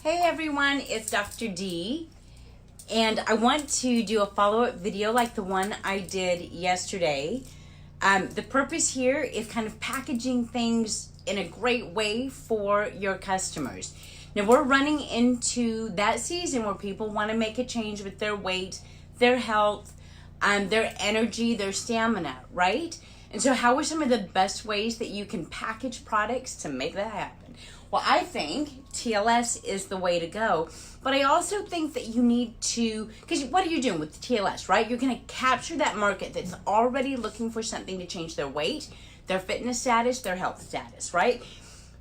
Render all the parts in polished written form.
Hey everyone, it's Dr. D, and I want to do a follow-up video like the one I did yesterday. The purpose here is kind of packaging things in a great way for your customers. Now we're running into that season where people want to make a change with their weight, their health, their energy, their stamina, right? And so how are some of the best ways that you can package products to make that happen? Well, I think TLS is the way to go, but I also think that you need to, because what are you doing with the TLS, right? You're going to capture that market that's already looking for something to change their weight, their fitness status, their health status, right?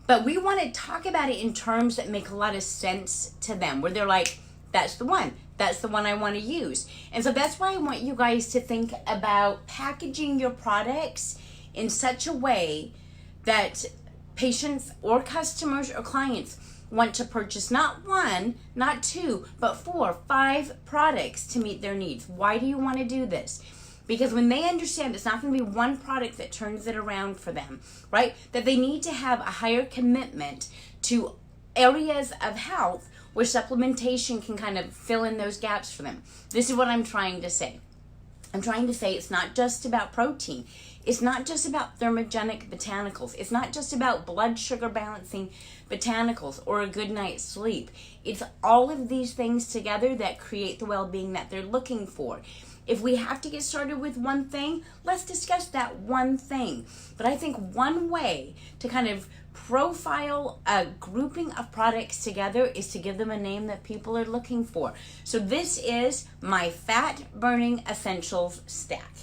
But we want to talk about it in terms that make a lot of sense to them, where they're like, that's the one I want to use. And so that's why I want you guys to think about packaging your products in such a way that patients or customers or clients want to purchase not one, not two, but 4, 5 products to meet their needs. Why do you want to do this? Because when they understand it's not going to be one product that turns it around for them, right? That they need to have a higher commitment to areas of health where supplementation can kind of fill in those gaps for them. This is what I'm trying to say. I'm trying to say it's not just about protein. It's not just about thermogenic botanicals. It's not just about blood sugar balancing botanicals or a good night's sleep. It's all of these things together that create the well-being that they're looking for. If we have to get started with one thing, let's discuss that one thing. But I think one way to kind of profile a grouping of products together is to give them a name that people are looking for. So this is my fat burning essentials stack,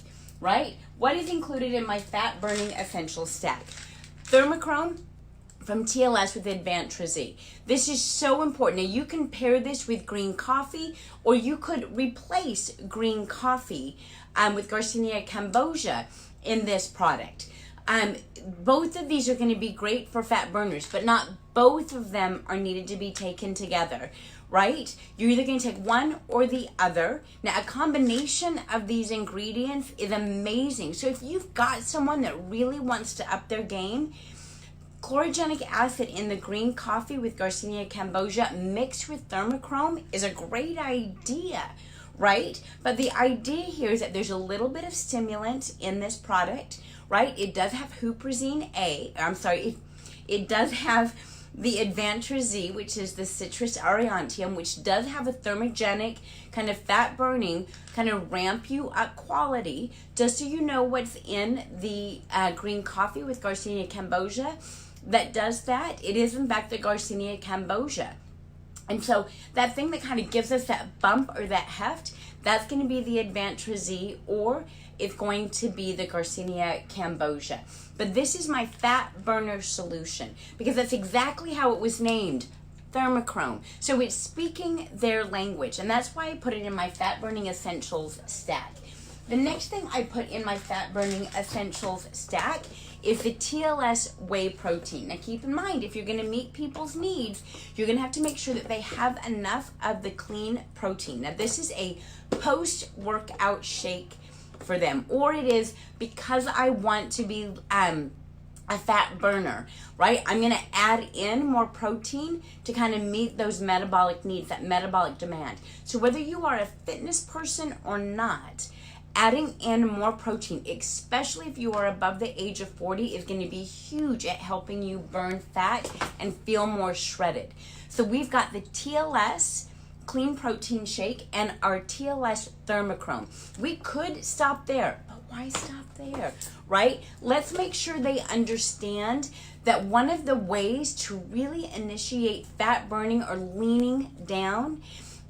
right? What is included in my fat burning essentials stack? Thermic Rum from TLS with nutraMetrix. This is so important. Now you can pair this with green coffee, or you could replace green coffee with Garcinia cambogia in this product. Both of these are going to be great for fat burners, but not both of them are needed to be taken together, right? You're either going to take one or the other. Now, a combination of these ingredients is amazing. So if you've got someone that really wants to up their game, chlorogenic acid in the green coffee with Garcinia cambogia mixed with Thermic Rum is a great idea, right? But the idea here is that there's a little bit of stimulant in this product, right? It does have huperzine A. It does have the nutraMetrix, which is the citrus aurantium, which does have a thermogenic kind of fat burning, kind of ramp you up quality. Just so you know what's in the green coffee with Garcinia cambogia that does that, it is in fact the Garcinia cambogia. And so that thing that kind of gives us that bump or that heft, that's going to be the nutraMetrix, or it's going to be the Garcinia cambogia. But this is my fat burner solution because that's exactly how it was named, Thermic Rum. So it's speaking their language, and that's why I put it in my fat burning essentials stack. The next thing I put in my fat burning essentials stack is the TLS Whey protein. Now keep in mind, if you're going to meet people's needs, you're going to have to make sure that they have enough of the clean protein. Now this is a post-workout shake for them, or it is because I want to be a fat burner, right? I'm going to add in more protein to kind of meet those metabolic needs, that metabolic demand. So whether you are a fitness person or not, adding in more protein, especially if you are above the age of 40, is going to be huge at helping you burn fat and feel more shredded. So we've got the TLS Clean Protein Shake and our TLS Thermic Rum. We could stop there, but why stop there, right? Let's make sure they understand that one of the ways to really initiate fat burning or leaning down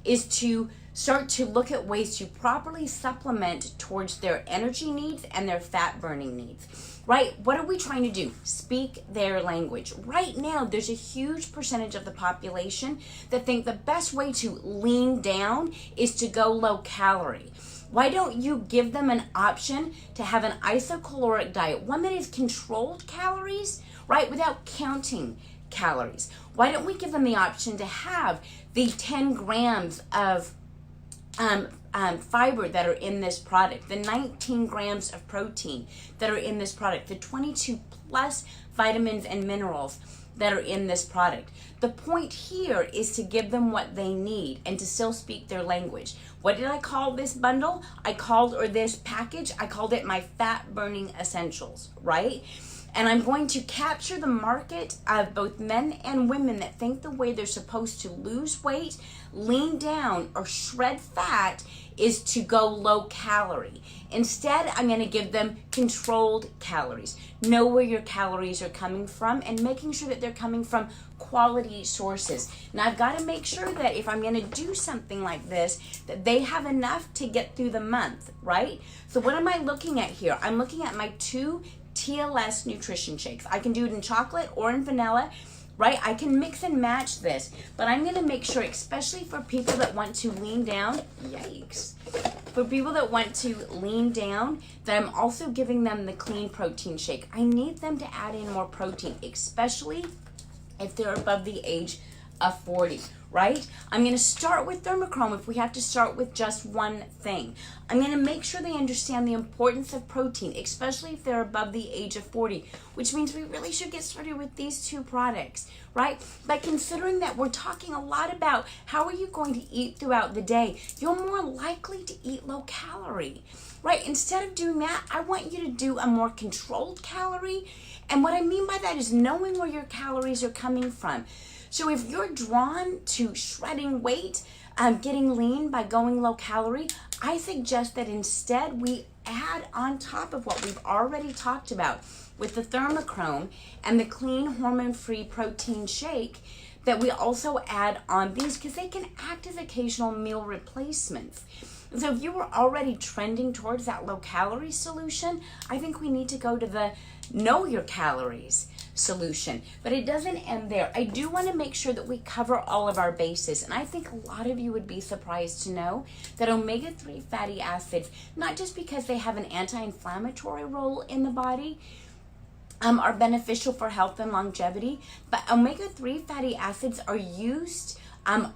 is to start to look at ways to properly supplement towards their energy needs and their fat burning needs, right? What are we trying to do? Speak their language. Right now, there's a huge percentage of the population that think the best way to lean down is to go low calorie. Why don't you give them an option to have an isocaloric diet, one that is controlled calories, right, without counting calories? Why don't we give them the option to have the 10 grams of fiber that are in this product, the 19 grams of protein that are in this product, the 22 plus vitamins and minerals that are in this product. The point here is to give them what they need and to still speak their language. What did I call this bundle? Or this package, I called it my fat burning essentials, right? And I'm going to capture the market of both men and women that think the way they're supposed to lose weight, lean down, or shred fat is to go low calorie. Instead, I'm going to give them controlled calories. Know where your calories are coming from and making sure that they're coming from quality sources. Now, I've got to make sure that if I'm going to do something like this, that they have enough to get through the month, right? So what am I looking at here? I'm looking at my 2 TLS nutrition shakes. I can do it in chocolate or in vanilla, right? I can mix and match this, but I'm going to make sure, especially for people that want to lean down, yikes, for people that want to lean down, that I'm also giving them the clean protein shake. I need them to add in more protein, especially if they're above the age of 40, right? I'm going to start with Thermic Rum if we have to start with just one thing. I'm going to make sure they understand the importance of protein, especially if they're above the age of 40, which means we really should get started with these 2 products, right? By considering that we're talking a lot about how are you going to eat throughout the day, you're more likely to eat low calorie, right? Instead of doing that, I want you to do a more controlled calorie. And what I mean by that is knowing where your calories are coming from. So if you're drawn to shredding weight, getting lean by going low calorie, I suggest that instead we add on top of what we've already talked about with the Thermic Rum and the clean hormone-free protein shake, that we also add on these because they can act as occasional meal replacements. So if you were already trending towards that low calorie solution, I think we need to go to the know your calories solution. But it doesn't end there. I do want to make sure that we cover all of our bases. And I think a lot of you would be surprised to know that omega-3 fatty acids, not just because they have an anti-inflammatory role in the body, are beneficial for health and longevity, but omega-3 fatty acids are used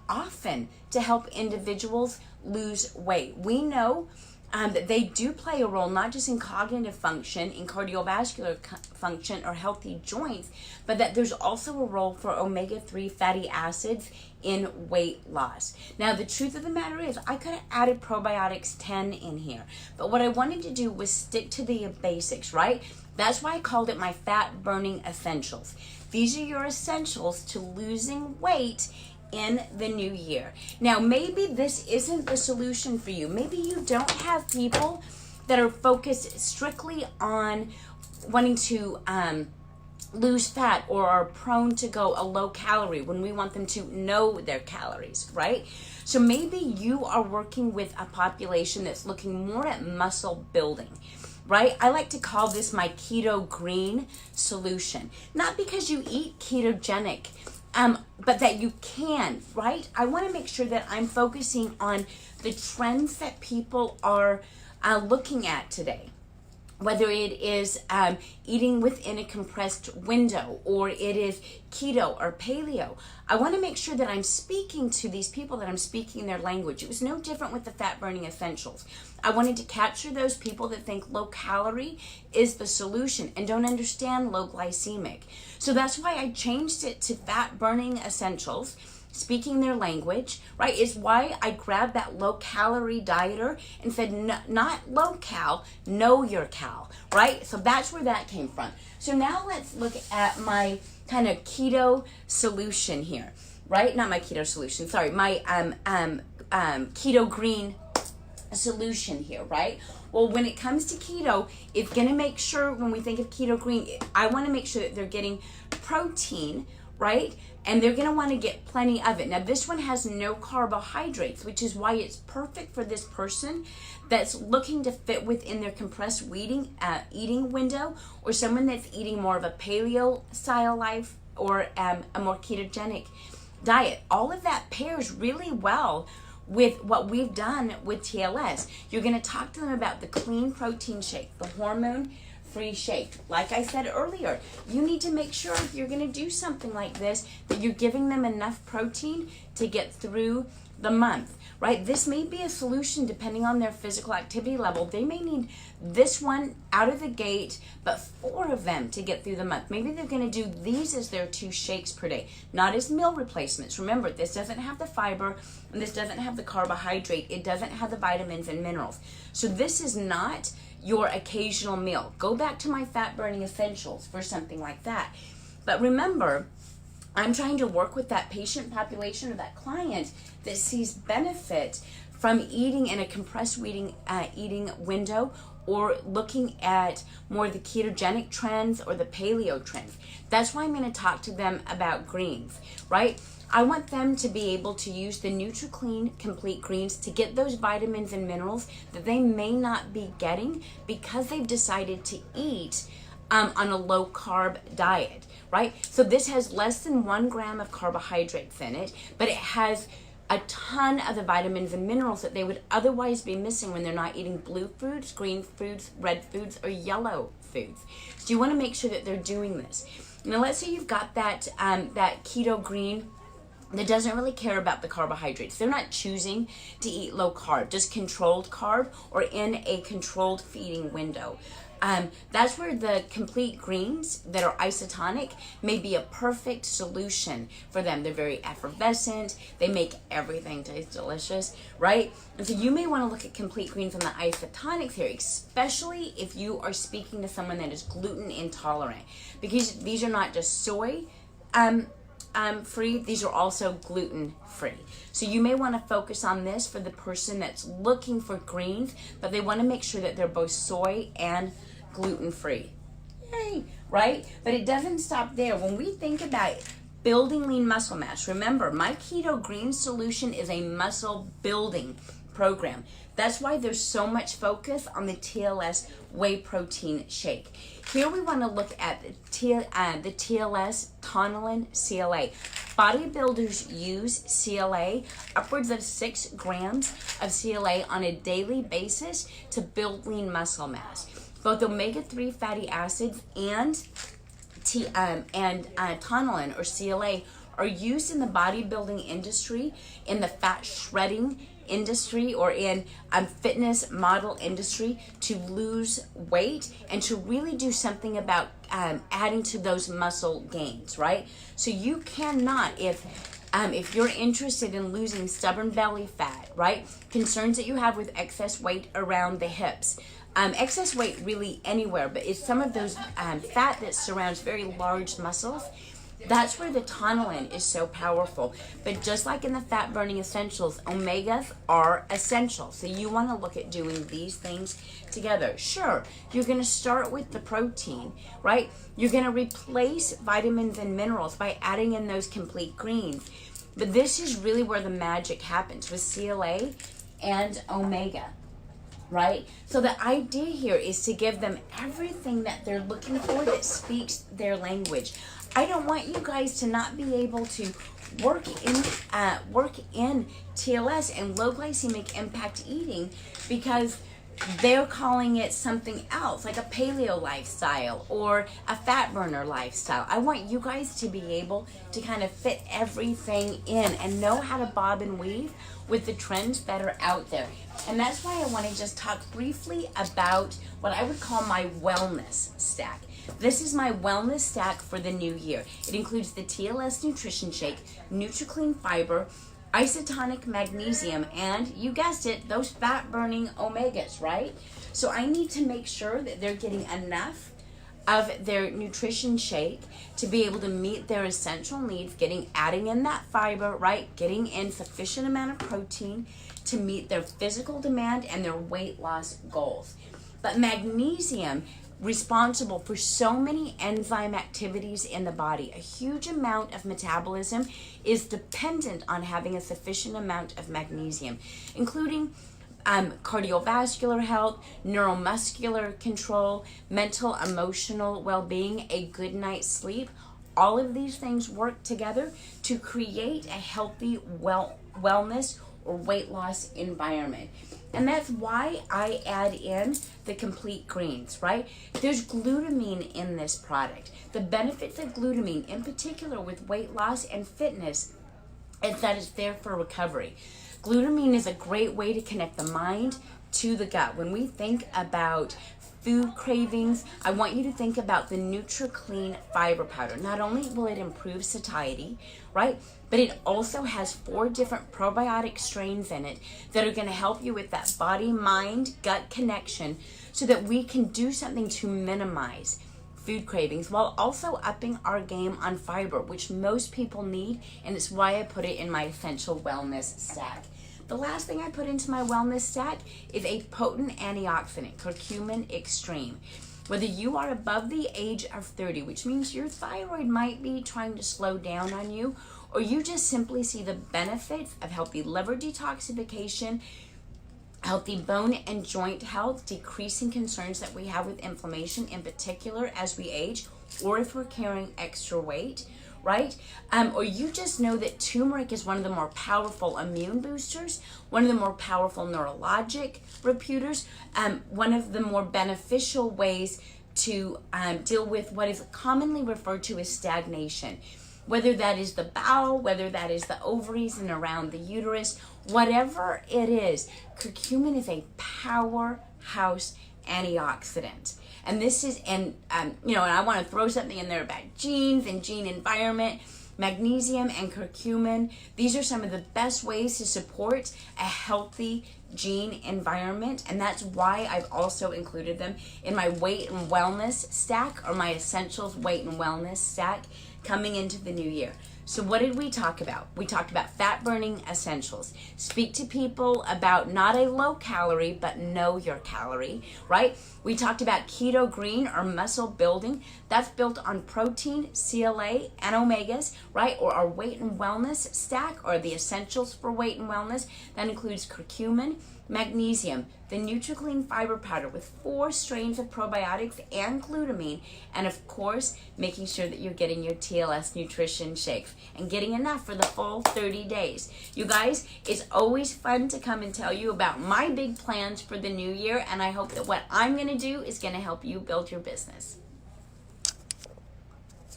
often to help individuals lose weight. We know that they do play a role not just in cognitive function, in cardiovascular function, or healthy joints, but that there's also a role for omega-3 fatty acids in weight loss. Now, the truth of the matter is I could have added probiotics 10 in here, but what I wanted to do was stick to the basics, right? That's why I called it my fat burning essentials. These are your essentials to losing weight in the new year. Now, maybe this isn't the solution for you. Maybe you don't have people that are focused strictly on wanting to lose fat or are prone to go a low calorie when we want them to know their calories, right? So maybe you are working with a population that's looking more at muscle building, right? I like to call this my keto green solution. Not because you eat ketogenic, but that you can, right? I want to make sure that I'm focusing on the trends that people are looking at today. Whether it is eating within a compressed window, or it is keto or paleo, I want to make sure that I'm speaking to these people, that I'm speaking their language. It was no different with the fat burning essentials. I wanted to capture those people that think low calorie is the solution and don't understand low glycemic. So that's why I changed it to fat burning essentials, speaking their language, right? Is why I grabbed that low calorie dieter and said, not low cal, know your cal, right? So that's where that came from. So now let's look at my kind of keto solution here, right? Not my keto solution, sorry, my keto green solution here, right? Well, when it comes to keto, it's gonna make sure when we think of keto green, I wanna make sure that they're getting protein, right? And they're going to want to get plenty of it. Now, this one has no carbohydrates, which is why it's perfect for this person that's looking to fit within their compressed eating window, or someone that's eating more of a paleo style life, or a more ketogenic diet. All of that pairs really well with what we've done with TLS. You're going to talk to them about the clean protein shake, the hormone-free shake. Like I said earlier, you need to make sure if you're going to do something like this that you're giving them enough protein to get through the month, right? This may be a solution depending on their physical activity level. They may need this one out of the gate, but 4 of them to get through the month. Maybe they're going to do these as their 2 shakes per day, not as meal replacements. Remember, this doesn't have the fiber and this doesn't have the carbohydrate. It doesn't have the vitamins and minerals. So this is not your occasional meal. Go back to my fat burning essentials for something like that. But remember, I'm trying to work with that patient population or that client that sees benefit from eating in a compressed eating window, or looking at more the ketogenic trends or the paleo trends. That's why I'm going to talk to them about greens, right? I want them to be able to use the NutriClean Complete Greens to get those vitamins and minerals that they may not be getting because they've decided to eat on a low carb diet, right? So this has less than 1 gram of carbohydrates in it, but it has a ton of the vitamins and minerals that they would otherwise be missing when they're not eating blue foods, green foods, red foods, or yellow foods. So you want to make sure that they're doing this. Now let's say you've got that keto green that doesn't really care about the carbohydrates. They're not choosing to eat low carb, just controlled carb or in a controlled feeding window. That's where the complete greens that are isotonic may be a perfect solution for them. They're very effervescent. They make everything taste delicious, right? And so you may want to look at complete greens on the isotonic theory, especially if you are speaking to someone that is gluten intolerant, because these are not just soy free, these are also gluten free. So you may want to focus on this for the person that's looking for greens, but they want to make sure that they're both soy and gluten free. Yay, right? But it doesn't stop there. When we think about building lean muscle mass, remember, my keto green solution is a muscle building program. That's why there's so much focus on the TLS Whey protein shake. Here we want to look at the TLS Tonylin CLA. Bodybuilders use CLA, upwards of 6 grams of CLA on a daily basis to build lean muscle mass. Both omega-3 fatty acids and tonylin or CLA are used in the bodybuilding industry, in the fat shredding industry, or in fitness model industry to lose weight and to really do something about adding to those muscle gains, right? So you cannot, if you're interested in losing stubborn belly fat, right? Concerns that you have with excess weight around the hips, excess weight really anywhere, but it's some of those fat that surrounds very large muscles. That's where the tonylin is so powerful. But just like in the fat burning essentials, omegas are essential. So you want to look at doing these things together. Sure, you're going to start with the protein, right? You're going to replace vitamins and minerals by adding in those complete greens. But this is really where the magic happens with CLA and omega, right? So the idea here is to give them everything that they're looking for that speaks their language. I don't want you guys to not be able to work in TLS and low glycemic impact eating because they're calling it something else, like a paleo lifestyle or a fat burner lifestyle. I want you guys to be able to kind of fit everything in and know how to bob and weave with the trends that are out there. And that's why I want to just talk briefly about what I would call my wellness stack. This is my wellness stack for the new year. It includes the TLS Nutrition Shake, NutriClean Fiber, isotonic magnesium, and you guessed it, those fat-burning omegas, right? So I need to make sure that they're getting enough of their nutrition shake to be able to meet their essential needs, adding in that fiber, right? Getting in sufficient amount of protein to meet their physical demand and their weight loss goals. But magnesium, responsible for so many enzyme activities in the body. A huge amount of metabolism is dependent on having a sufficient amount of magnesium, including cardiovascular health, neuromuscular control, mental, emotional well-being, a good night's sleep. All of these things work together to create a healthy wellness or weight loss environment. And that's why I add in the complete greens, right? There's glutamine in this product. The benefits of glutamine, in particular with weight loss and fitness, is that it's there for recovery. Glutamine is a great way to connect the mind to the gut. When we think about food cravings, I want you to think about the NutriClean fiber powder. Not only will it improve satiety, right, but it also has 4 different probiotic strains in it that are going to help you with that body-mind-gut connection so that we can do something to minimize food cravings while also upping our game on fiber, which most people need, and it's why I put it in my essential wellness stack. The last thing I put into my wellness stack is a potent antioxidant, curcumin extreme. Whether you are above the age of 30, which means your thyroid might be trying to slow down on you, or you just simply see the benefits of healthy liver detoxification, healthy bone and joint health, decreasing concerns that we have with inflammation in particular as we age, or if we're carrying extra weight, right? Or you just know that turmeric is one of the more powerful immune boosters, one of the more powerful neurologic reputers, one of the more beneficial ways to deal with what is commonly referred to as stagnation. Whether that is the bowel, whether that is the ovaries and around the uterus, whatever it is, curcumin is a powerhouse antioxidant. And this is, and I want to throw something in there about genes and gene environment. Magnesium and curcumin, these are some of the best ways to support a healthy gene environment, and that's why I've also included them in my weight and wellness stack, or my essentials weight and wellness stack coming into the new year. So what did we talk about? We talked about fat burning essentials. Speak to people about not a low calorie, but know your calorie, right? We talked about keto green, or muscle building. That's built on protein, CLA, and omegas, right? Or our weight and wellness stack, or the essentials for weight and wellness. That includes curcumin, magnesium, the NutriClean fiber powder with 4 strains of probiotics and glutamine, and of course, making sure that you're getting your TLS nutrition shakes and getting enough for the full 30 days. You guys, it's always fun to come and tell you about my big plans for the new year, and I hope that what I'm going to do is going to help you build your business.